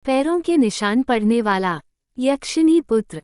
पैरों के निशान पड़ने वाला यक्षिणी पुत्र।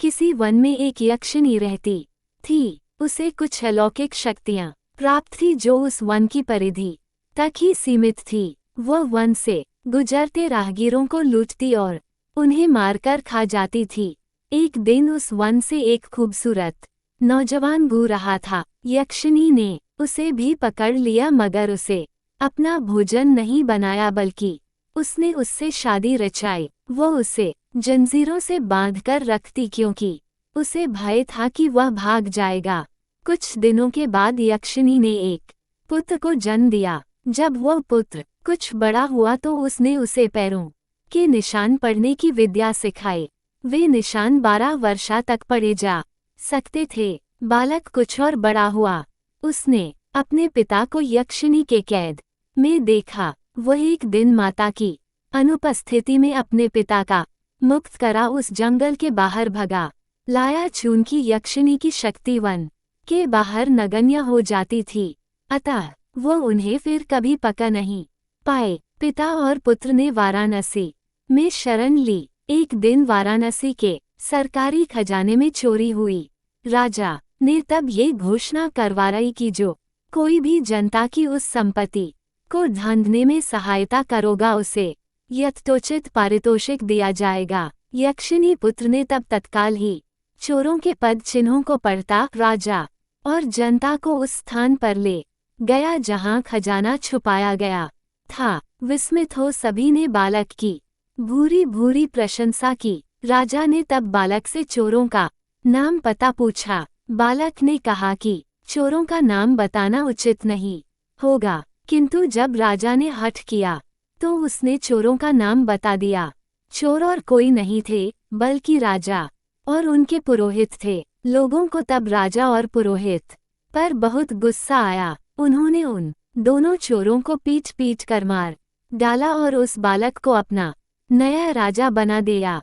किसी वन में एक यक्षिणी रहती थी। उसे कुछ अलौकिक शक्तियां प्राप्त थी जो उस वन की परिधि तक ही सीमित थी। वह वन से गुजरते राहगीरों को लूटती और उन्हें मारकर खा जाती थी। एक दिन उस वन से एक खूबसूरत नौजवान गुजर रहा था। यक्षिणी ने उसे भी पकड़ लिया, मगर उसे अपना भोजन नहीं बनाया बल्कि उसने उससे शादी रचाई। वो उसे जंजीरों से बांधकर रखती क्योंकि उसे भय था कि वह भाग जाएगा। कुछ दिनों के बाद यक्षिणी ने एक पुत्र को जन्म दिया। जब वह पुत्र कुछ बड़ा हुआ तो उसने उसे पैरों के निशान पढ़ने की विद्या सिखाई। वे निशान 12 वर्ष तक पढ़े जा सकते थे। बालक कुछ और बड़ा हुआ। उसने अपने पिता को यक्षिणी के कैद में देखा। वह एक दिन माता की अनुपस्थिति में अपने पिता का मुक्त करा उस जंगल के बाहर भगा लाया। चूंकि यक्षिणी की शक्ति वन के बाहर नगण्य हो जाती थी, अतः वह उन्हें फिर कभी पकड़ नहीं पाए। पिता और पुत्र ने वाराणसी में शरण ली। एक दिन वाराणसी के सरकारी खजाने में चोरी हुई। राजा ने तब ये घोषणा करवाई कि जो कोई भी जनता की उस संपत्ति को ढूंढने में सहायता करोगा उसे यथोचित पारितोषिक दिया जाएगा। यक्षिणी पुत्र ने तब तत्काल ही चोरों के पद चिन्हों को पढ़ता राजा और जनता को उस स्थान पर ले गया जहां खजाना छुपाया गया था। विस्मित हो सभी ने बालक की भूरी भूरी प्रशंसा की। राजा ने तब बालक से चोरों का नाम पता पूछा। बालक ने कहा कि चोरों का नाम बताना उचित नहीं होगा, किंतु जब राजा ने हठ किया तो उसने चोरों का नाम बता दिया। चोर और कोई नहीं थे बल्कि राजा और उनके पुरोहित थे। लोगों को तब राजा और पुरोहित पर बहुत गुस्सा आया। उन्होंने उन दोनों चोरों को पीट पीट कर मार डाला और उस बालक को अपना नया राजा बना दिया।